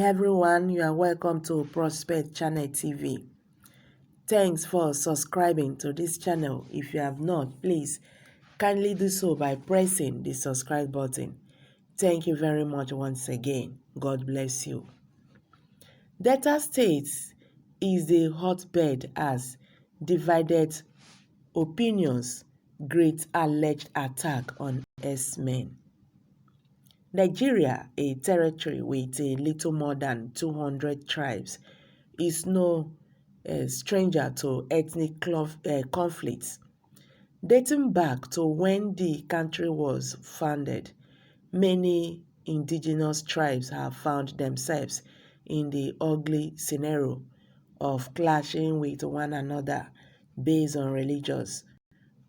everyone, you are welcome to Prospect Channel TV. Thanks for subscribing to this channel. If you have not, please kindly do so by pressing the subscribe button. Thank you very much once again. God bless you. Delta State is the hotbed as divided opinions great alleged attack on herdsmen. Nigeria, a territory with a little more than 200 tribes, is no stranger to ethnic conflicts. Dating back to when the country was founded, many indigenous tribes have found themselves in the ugly scenario of clashing with one another based on religious,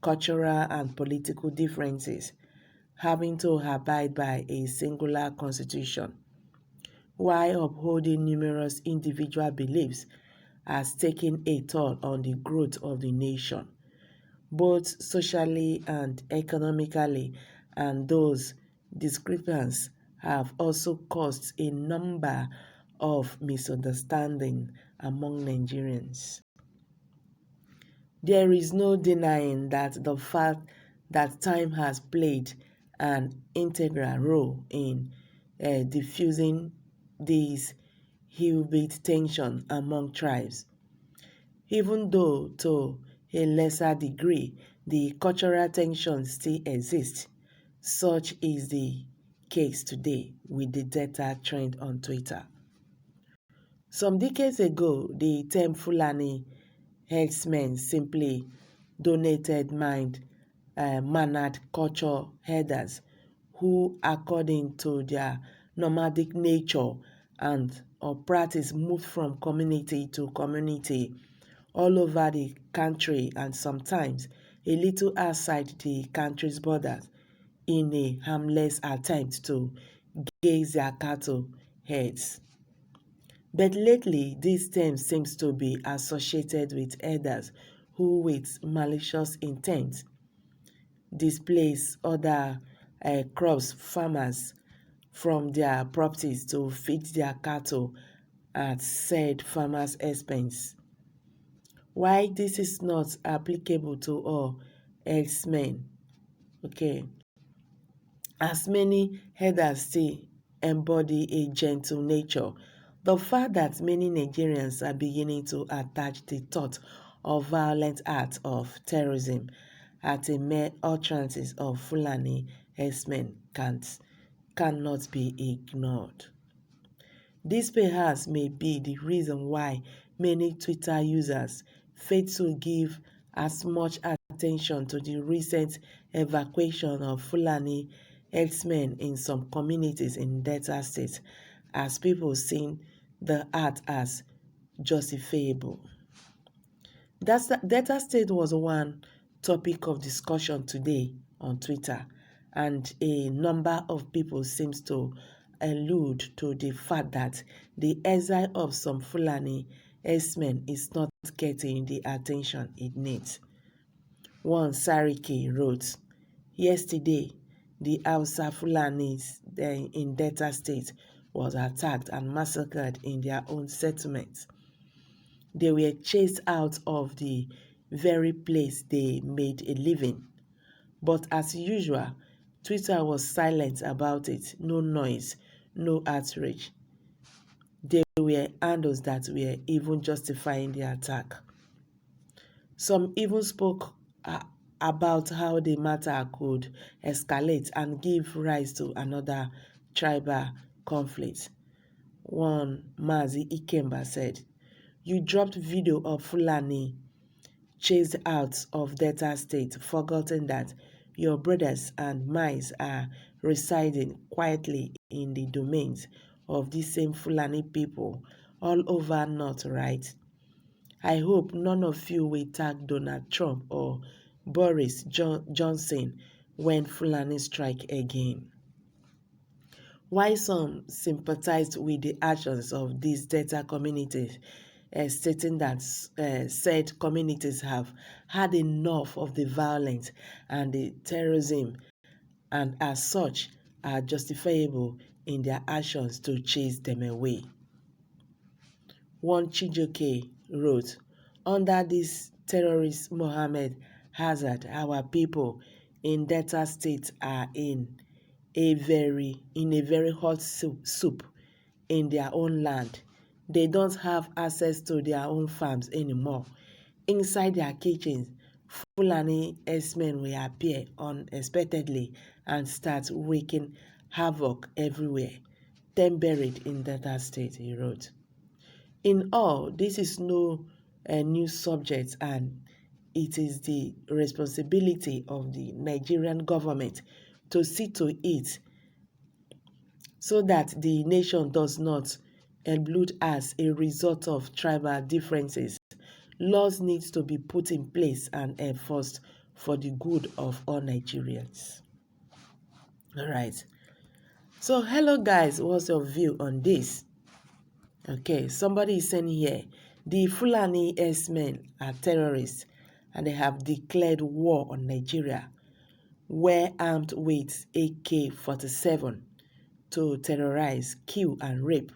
cultural, and political differences, having to abide by a singular constitution, while upholding numerous individual beliefs has taken a toll on the growth of the nation, both socially and economically, and those discrepancies have also caused a number of misunderstandings among Nigerians. There is no denying that the fact that time has played an integral role in diffusing these hillbilly tension among tribes. Even though to a lesser degree, the cultural tension still exists. Such is the case today with the data trend on Twitter. Some decades ago, the term Fulani herdsmen simply donated mannered culture herders who, according to their nomadic nature and or practice, moved from community to community all over the country and sometimes a little outside the country's borders in a harmless attempt to graze their cattle herds. But lately, this term seems to be associated with herders who, with malicious intent, displace other crops farmers from their properties to feed their cattle at said farmers' expense. Why this is not applicable to all herdsmen, as many herders still embody a gentle nature. The fact that many Nigerians are beginning to attach the thought of violent acts of terrorism at the mere utterances of Fulani herdsmen cannot be ignored. This perhaps may be the reason why many Twitter users fail to give as much attention to the recent evacuation of Fulani herdsmen in some communities in Delta State, as people see the act as justifiable. Delta State was one topic of discussion today on Twitter, and a number of people seems to allude to the fact that the exile of some Fulani herdsmen is not getting the attention it needs. One Sariki wrote, "Yesterday, the Hausa Fulanis in Delta State was attacked and massacred in their own settlements. They were chased out of the very place they made a living. But as usual, Twitter was silent about it. No noise, no outrage. There were handles that were even justifying the attack. Some even spoke about how the matter could escalate and give rise to another tribal conflict." One Mazi Ikemba said, "You dropped video of Fulani chased out of Delta State, forgotten that your brothers and mine are residing quietly in the domains of these same Fulani people all over North, right? I hope none of you will tag Donald Trump or Boris Johnson when Fulani strike again." While some sympathized with the actions of these Delta communities, stating that said communities have had enough of the violence and the terrorism, and as such are justifiable in their actions to chase them away. one Chijioke wrote, under this terrorist Mohammed Hazard, our people in Delta State are in a very hot soup in their own land. They don't have access to their own farms anymore. Inside their kitchens, Fulani herdsmen will appear unexpectedly and start wreaking havoc everywhere. 10 buried in Delta State, he wrote. In all, this is no new subject, and it is the responsibility of the Nigerian government to see to it so that the nation does not bleed as a result of tribal differences. Laws need to be put in place and enforced for the good of all Nigerians. All right. So, hello guys, what's your view on this? Okay, somebody is saying here, the Fulani herdsmen are terrorists and they have declared war on Nigeria, were armed with AK-47 to terrorize, kill, and rape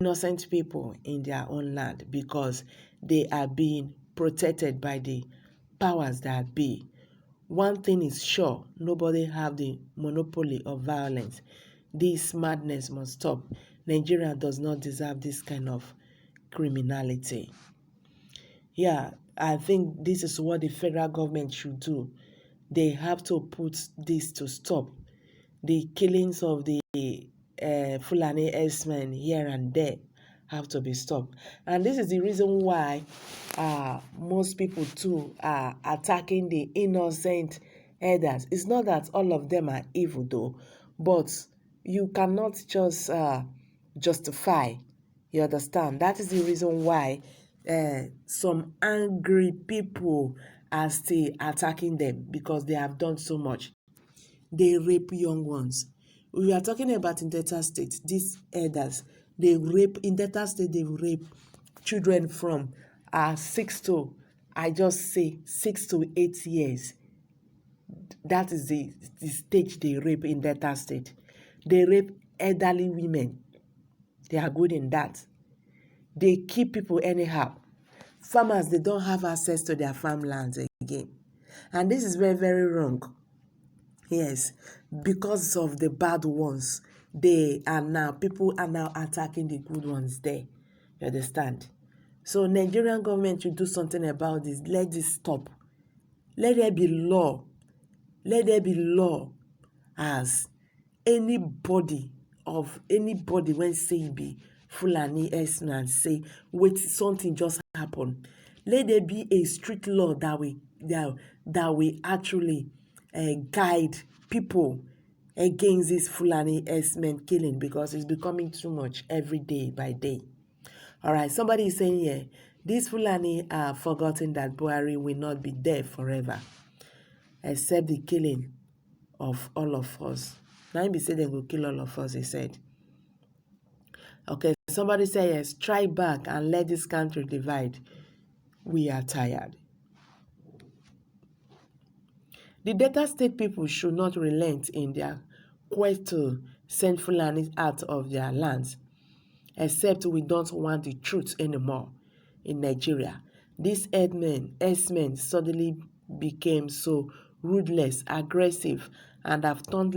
innocent people in their own land because they are being protected by the powers that be. One thing is sure, nobody have the monopoly of violence. This madness must stop. Nigeria does not deserve this kind of criminality. Yeah, I think this is what the federal government should do. They have to put this to stop. The killings of the Fulani herdsmen here and there have to be stopped. And this is the reason why most people too are attacking the innocent herders. It's not that all of them are evil though, but you cannot just justify. You understand? That is the reason why some angry people are still attacking them, because they have done so much. They rape young ones. We are talking about in Delta State, these elders, they rape, in Delta State, they rape children from 6 to 8 years. That is the stage they rape in Delta State. They rape elderly women. They are good in that. They keep people anyhow. Farmers, they don't have access to their farmlands again. And this is very, very wrong. Yes, because of the bad ones, people are now attacking the good ones there. You understand? So Nigerian government should do something about this. Let this stop. Let there be law. Let there be law as anybody when say be Fulani herdsman say, wait, something just happened. Let there be a strict law that we actually guide people against this Fulani herdsmen killing, because it's becoming too much every day by day. All right, somebody is saying here, these Fulani are forgotten that Buhari will not be there forever, except the killing of all of us. Now he said they will kill all of us, he said. Okay, somebody say yes, strike back and let this country divide. We are tired. The Delta State people should not relent in their quest to send Fulanis out of their lands, except we don't want the truth anymore in Nigeria. These herdsmen suddenly became so ruthless, aggressive, and have turned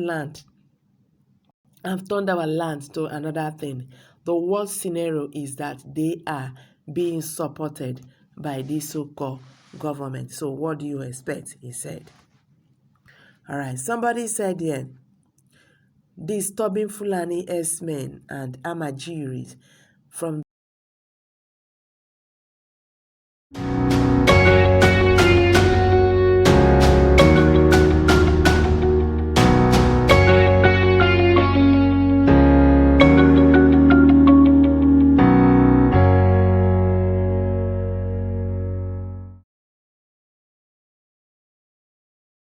our land to another thing. The worst scenario is that they are being supported by this so-called government. So what do you expect? He said. All right, somebody said here, disturbing Fulani herdsmen and Amajiris from